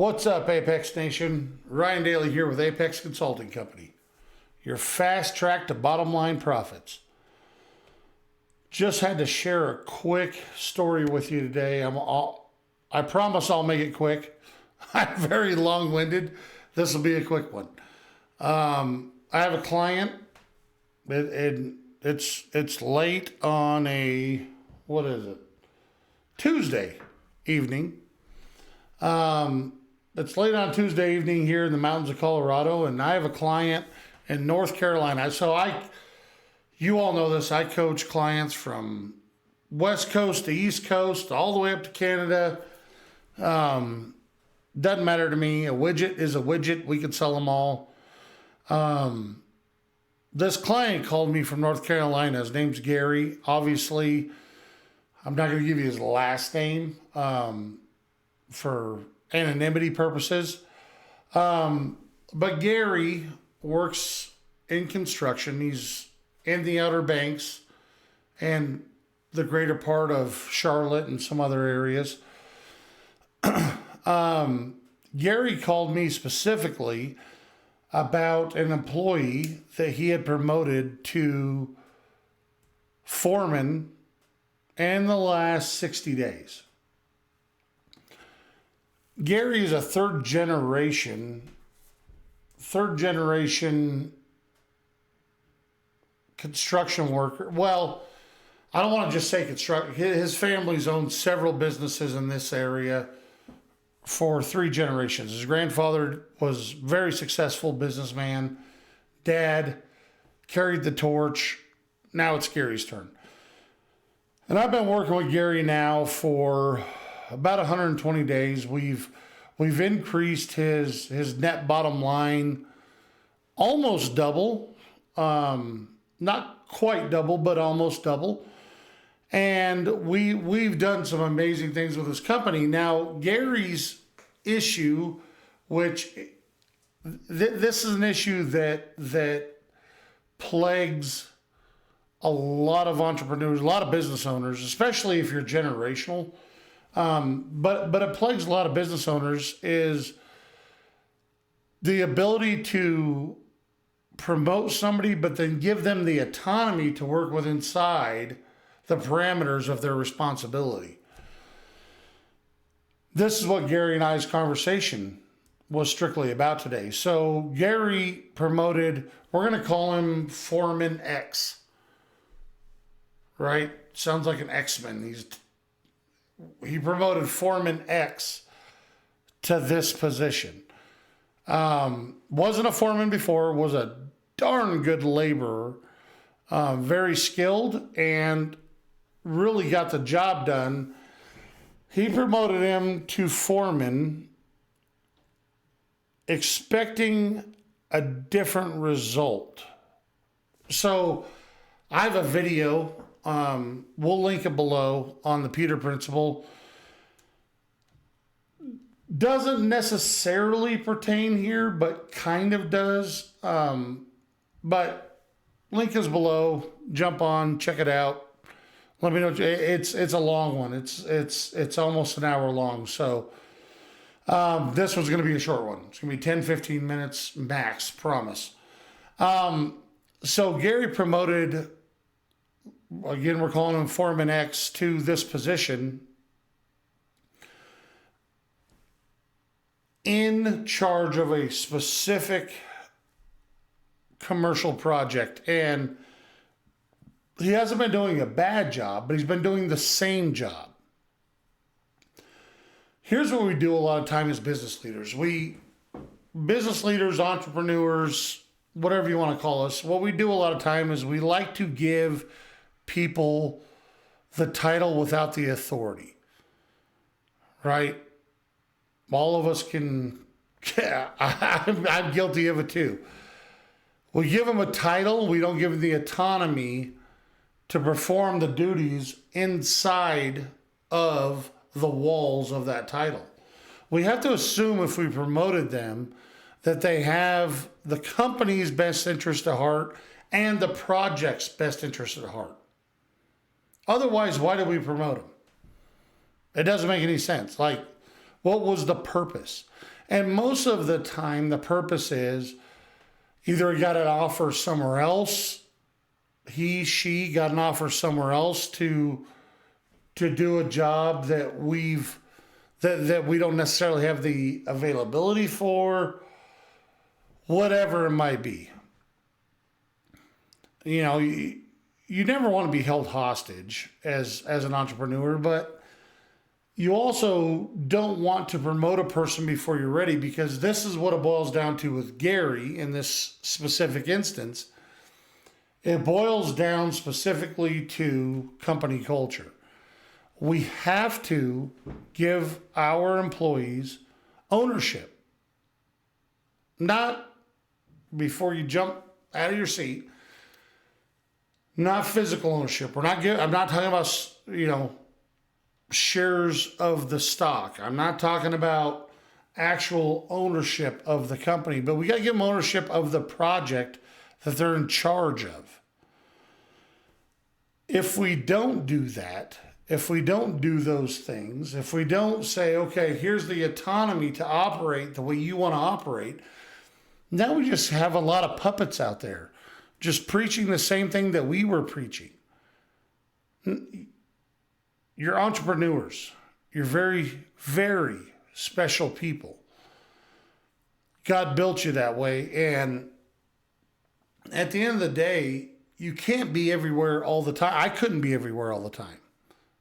What's up, Apex Nation? Ryan Daly here with Apex Consulting Company, your fast track to bottom line profits. Just had to share a quick story with you today. I promise I'll make it quick. I'm very long-winded. This will be a quick one. I have a client. It's late on a, what is it? Tuesday evening. It's late on Tuesday evening here in the mountains of Colorado, and I have a client in North Carolina. You all know this, I coach clients from West Coast to East Coast, all the way up to Canada. Doesn't matter to me. A widget is a widget. We can sell them all. This client called me from North Carolina. His name's Gary. Obviously, I'm not going to give you his last name for anonymity purposes. But Gary works in construction. He's in the Outer Banks and the greater part of Charlotte and some other areas. Gary called me specifically about an employee that he had promoted to foreman in the last 60 days. Gary is a third generation construction worker. Well, I don't want to just say construction. His family's owned several businesses in this area for 3 generations. His grandfather was a very successful businessman. Dad carried the torch. Now it's Gary's turn. And I've been working with Gary now for about 120 days. We've increased his net bottom line almost double. Not quite double, but almost double. And we've done some amazing things with this company. Now, Gary's issue, which this is an issue that plagues a lot of entrepreneurs, a lot of business owners, especially if you're generational. But it plagues a lot of business owners, is the ability to promote somebody, but then give them the autonomy to work with inside the parameters of their responsibility. This is what Gary and I's conversation was strictly about today. So Gary promoted, we're going to call him Foreman X, right? Sounds like an X-Men. He promoted Foreman X to this position. Wasn't a foreman before, was a darn good laborer, very skilled, and really got the job done. He promoted him to foreman, expecting a different result. So I have a video. We'll link it below on the Peter Principle. Doesn't necessarily pertain here, but kind of does. But link is below. Jump on, check it out. Let me know. It's a long one. It's almost an hour long. So this one's going to be a short one. It's going to be 10, 15 minutes max, promise. So Gary promoted, again, we're calling him Foreman X, to this position, in charge of a specific commercial project. And he hasn't been doing a bad job, but he's been doing the same job. Here's what we do a lot of time as business leaders. Business leaders, entrepreneurs, whatever you want to call us, what we do a lot of time is we like to give people the title without the authority, right? All of us can, I'm guilty of it too. We give them a title, we don't give them the autonomy to perform the duties inside of the walls of that title. We have to assume, if we promoted them, that they have the company's best interest at heart and the project's best interest at heart. Otherwise, why do we promote them? It doesn't make any sense. Like, What was the purpose? And most of the time, the purpose is either he got an offer somewhere else, she got an offer somewhere else to do a job that we don't necessarily have the availability for, whatever it might be. You know, you never want to be held hostage as an entrepreneur, but you also don't want to promote a person before you're ready, because this is what it boils down to with Gary in this specific instance. It boils down specifically to company culture. We have to give our employees ownership. Not before you jump out of your seat. Not physical ownership. I'm not talking about, shares of the stock. I'm not talking about actual ownership of the company, but we got to give them ownership of the project that they're in charge of. If we don't do that, if we don't do those things, if we don't say, okay, here's the autonomy to operate the way you want to operate, now we just have a lot of puppets out there just preaching the same thing that we were preaching. You're entrepreneurs. You're very, very special people. God built you that way. And at the end of the day, you can't be everywhere all the time. I couldn't be everywhere all the time.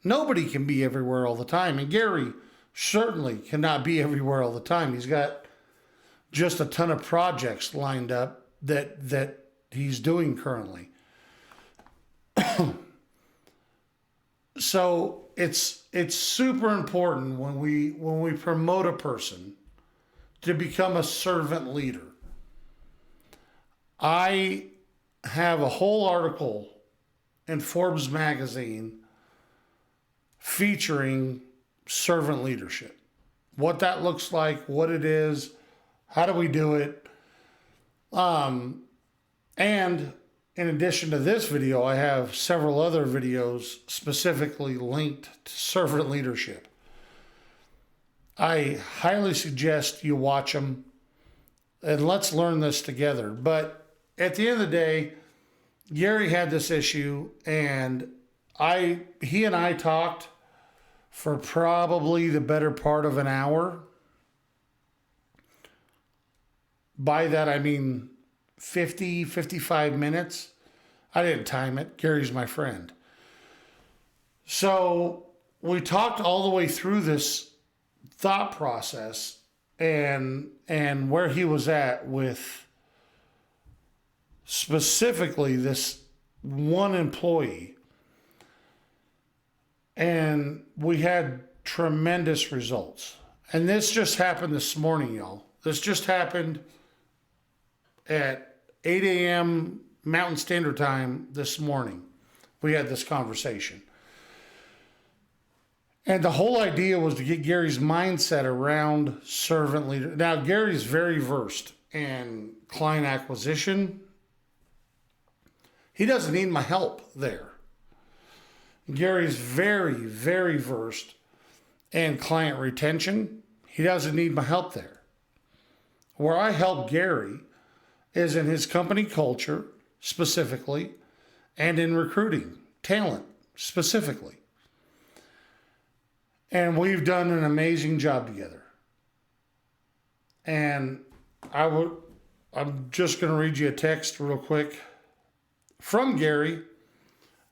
Nobody can be everywhere all the time. And Gary certainly cannot be everywhere all the time. He's got just a ton of projects lined up that he's doing currently. So it's super important when we promote a person to become a servant leader. I have a whole article in Forbes magazine featuring servant leadership. What that looks like, what it is, how do we do it? And in addition to this video, I have several other videos specifically linked to servant leadership. I highly suggest you watch them and let's learn this together. But at the end of the day, Gary had this issue, and he and I talked for probably the better part of an hour. By that, I mean 55 minutes. I didn't time it. Gary's my friend. So we talked all the way through this thought process and where he was at with specifically this one employee. And we had tremendous results. And this just happened this morning, y'all. This just happened at 8 a.m. Mountain Standard Time this morning. We had this conversation. And the whole idea was to get Gary's mindset around servant leader. Now, Gary's very versed in client acquisition. He doesn't need my help there. Gary's very, very versed in client retention. He doesn't need my help there. Where I help Gary is in his company culture specifically and in recruiting talent specifically. And we've done an amazing job together. And I'm just going to read you a text real quick from Gary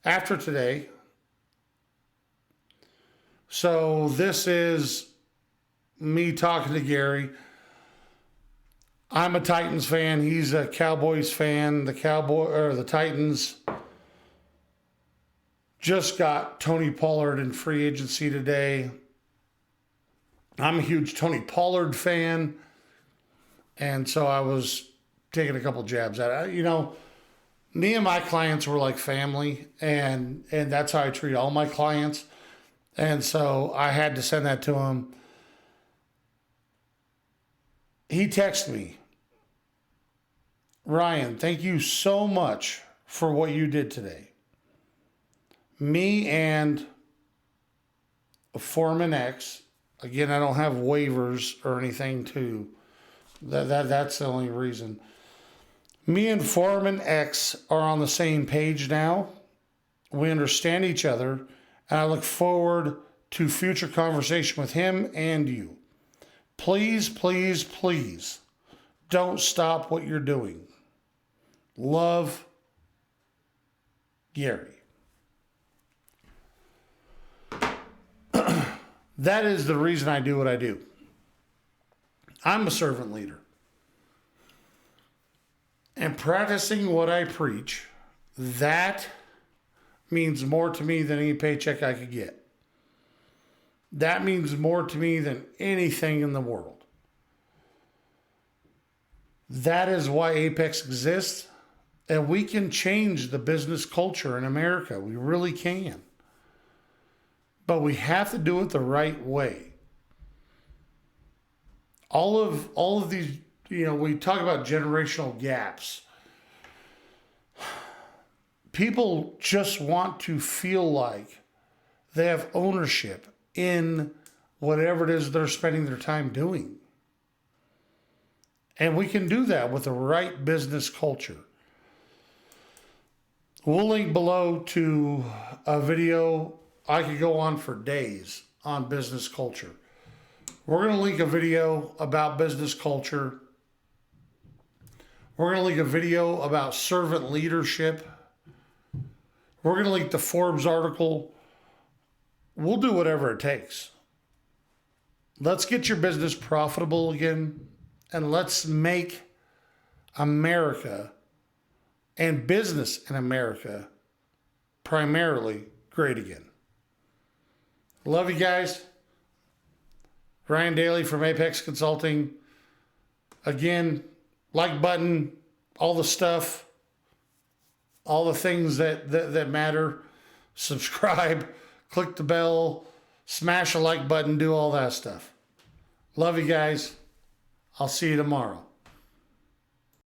after today. So this is me talking to Gary. I'm a Titans fan. He's a Cowboys fan. The Titans just got Tony Pollard in free agency today. I'm a huge Tony Pollard fan. And so I was taking a couple jabs at it. Me and my clients were like family, and that's how I treat all my clients. And so I had to send that to him. He texted me, Ryan, thank you so much for what you did today. Me and Foreman X, Again, I don't have waivers or anything to that's the only reason. Me and Foreman X are on the same page now. We understand each other, and I look forward to future conversation with him and you. Please, please, please don't stop what you're doing. Love, Gary. That is the reason I do what I do. I'm a servant leader. And practicing what I preach, that means more to me than any paycheck I could get. That means more to me than anything in the world. That is why Apex exists, and we can change the business culture in America. We really can. But we have to do it the right way. All of these, we talk about generational gaps. People just want to feel like they have ownership in whatever it is they're spending their time doing. And we can do that with the right business culture. We'll link below to a video. I could go on for days on business culture. We're going to link a video about business culture. We're going to link a video about servant leadership. We're going to link the Forbes article. We'll do whatever it takes. Let's get your business profitable again, and let's make America and business in America primarily great again. Love you guys. Ryan Daly from Apex Consulting. Again, like button, all the stuff, all the things that matter. Subscribe, click the bell, smash a like button, do all that stuff. Love you guys. I'll see you tomorrow.